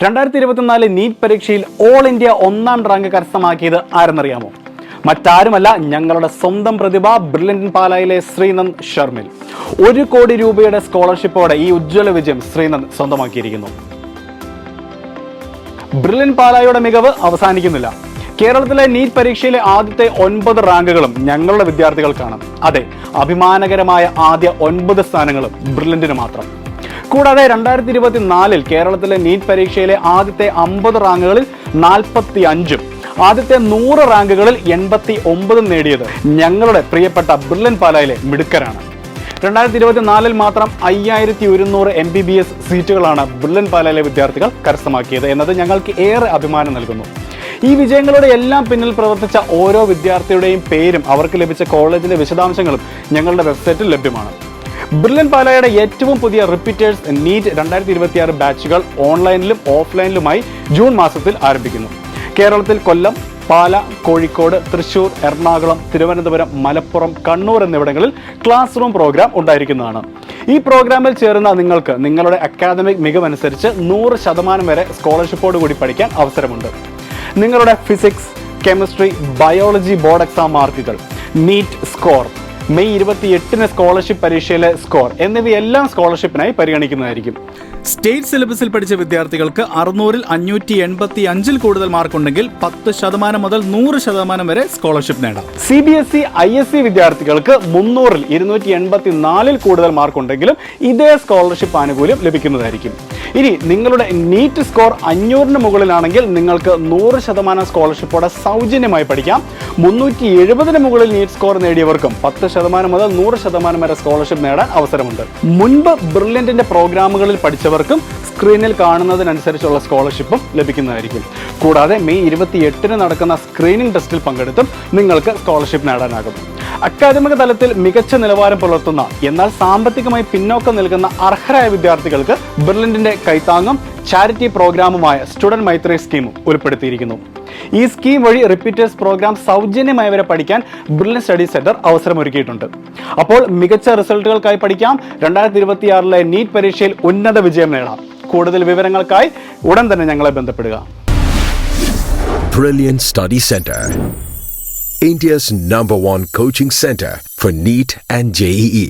2024 NEET പരീക്ഷയിൽ all India 1ാം rank കരസ്ഥമാക്കിയത് ആരെന്നറിയാമോ? മറ്റാരുമല്ല, ഞങ്ങളുടെ സ്വന്തം പ്രതിഭ ബ്രില്യന്റ് പാലായിലെ ശ്രീനന്ദ് ശർമിൽ. 1 കോടി രൂപയുടെ സ്കോളർഷിപ്പോടെ ഈ ഉജ്ജ്വല വിജയം ശ്രീനന്ദ് സ്വന്തമാക്കിയിരിക്കുന്നു. ബ്രില്യന്റ് പാലായുടെ മികവ് അവസാനിക്കുന്നില്ല. കേരളത്തിലെ നീറ്റ് പരീക്ഷയിലെ ആദ്യത്തെ 9 റാങ്കുകളും ഞങ്ങളുടെ വിദ്യാർത്ഥികൾക്കാണ്. അതെ, അഭിമാനകരമായ ആദ്യ 9 സ്ഥാനങ്ങളും ബ്രില്യന്റിന് മാത്രം. കൂടാതെ 2024 കേരളത്തിലെ നീറ്റ് പരീക്ഷയിലെ ആദ്യത്തെ 50 റാങ്കുകളിൽ 45ഉം ആദ്യത്തെ 100 റാങ്കുകളിൽ 89ഉം നേടിയത് ഞങ്ങളുടെ പ്രിയപ്പെട്ട ബ്രില്യന്റ് പാലായിലെ മിടുക്കരാണ്. 2024 മാത്രം 5100 MBBS സീറ്റുകളാണ് ബ്രില്യന്റ് പാലായിലെ വിദ്യാർത്ഥികൾ കരസ്ഥമാക്കിയത് എന്നത് ഞങ്ങൾക്ക് ഏറെ അഭിമാനം നൽകുന്നു. ഈ വിജയങ്ങളുടെ എല്ലാം പിന്നിൽ പ്രവർത്തിച്ച ഓരോ വിദ്യാർത്ഥിയുടെയും പേരും അവർക്ക് ലഭിച്ച കോളേജിന്റെ വിശദാംശങ്ങളും ഞങ്ങളുടെ വെബ്സൈറ്റിൽ ലഭ്യമാണ്. ബ്രില്യന്റ് പാലായുടെ ഏറ്റവും പുതിയ റിപ്പീറ്റേഴ്സ് നീറ്റ് 2026 ബാച്ചുകൾ ഓൺലൈനിലും ഓഫ്ലൈനിലുമായി ജൂൺ മാസത്തിൽ ആരംഭിക്കുന്നു. കേരളത്തിൽ കൊല്ലം, പാല, കോഴിക്കോട്, തൃശൂർ, എറണാകുളം, തിരുവനന്തപുരം, മലപ്പുറം, കണ്ണൂർ എന്നിവിടങ്ങളിൽ ക്ലാസ് റൂം പ്രോഗ്രാം ഉണ്ടായിരിക്കുന്നതാണ്. ഈ പ്രോഗ്രാമിൽ ചേരുന്ന നിങ്ങൾക്ക് നിങ്ങളുടെ അക്കാദമിക് മികവനുസരിച്ച് 100% വരെ സ്കോളർഷിപ്പോട് കൂടി പഠിക്കാൻ അവസരമുണ്ട്. നിങ്ങളുടെ physics, chemistry, biology board exam മാർക്കുകൾ, നീറ്റ് സ്കോർ, മെയ് 28 സ്കോളർഷിപ്പ് പരീക്ഷയിലെ സ്കോർ എന്നിവയെല്ലാം സ്കോളർഷിപ്പിനായി പരിഗണിക്കുന്നതായിരിക്കും. സ്റ്റേറ്റ് സിലബസിൽ പഠിച്ച വിദ്യാർത്ഥികൾക്ക് 600-ൽ 585 കൂടുതൽ മാർക്കുണ്ടെങ്കിൽ 10% മുതൽ 100% വരെ സ്കോളർഷിപ്പ് നേടാം. CBSE, ISC വിദ്യാർത്ഥികൾക്ക് 300-ൽ 284 കൂടുതൽ മാർക്കുണ്ടെങ്കിലും ഇതേ സ്കോളർഷിപ്പ് ആനുകൂല്യം ലഭിക്കുന്നതായിരിക്കും. ഇനി നിങ്ങളുടെ നീറ്റ് സ്കോർ 500-ന് മുകളിലാണെങ്കിൽ നിങ്ങൾക്ക് 100% സ്കോളർഷിപ്പോടെ സൗജന്യമായി പഠിക്കാം. 370-ന് മുകളിൽ നീറ്റ് സ്കോർ നേടിയവർക്കും 10% മുതൽ 100% വരെ സ്കോളർഷിപ്പ് നേടാൻ അവസരമുണ്ട്. മുൻപ് ബ്രില്യന്റിന്റെ പ്രോഗ്രാമുകളിൽ പഠിച്ചവർക്കും സ്ക്രീനിൽ കാണുന്നതിനനുസരിച്ചുള്ള സ്കോളർഷിപ്പും ലഭിക്കുന്നതായിരിക്കും. കൂടാതെ മെയ് 28-ന് നടക്കുന്ന സ്ക്രീനിംഗ് ടെസ്റ്റിൽ പങ്കെടുത്തും നിങ്ങൾക്ക് സ്കോളർഷിപ്പ് നേടാനാകും. അക്കാദമിക തലത്തിൽ മികച്ച നിലവാരം പുലർത്തുന്ന എന്നാൽ സാമ്പത്തികമായി പിന്നോക്കം നിൽക്കുന്ന അർഹരായ വിദ്യാർത്ഥികൾക്ക് ബ്രില്യന്റിന്റെ കൈത്താങ്ങും ചാരിറ്റി പ്രോഗ്രാമുമായ സ്റ്റുഡന്റ് മൈത്രി സ്കീമും ഉൾപ്പെടുത്തിയിരിക്കുന്നു. ഈ സ്കീം വഴി റിപ്പീറ്റേഴ്സ് പ്രോഗ്രാം സൗജന്യമായി വരെ പഠിക്കാൻ ബ്രില്യന്റ് സ്റ്റഡി സെന്റർ അവസരമൊരുക്കിയിട്ടുണ്ട്. അപ്പോൾ മികച്ച റിസൾട്ടുകൾക്കായി പഠിക്കാം. 2026 നീറ്റ് പരീക്ഷയിൽ ഉന്നത വിജയം നേടാം. കൂടുതൽ വിവരങ്ങൾക്കായി ഉടൻ തന്നെ ഞങ്ങളെ ബന്ധപ്പെടുക. Brilliant Study Center, India's #1 coaching center for NEET and JEE.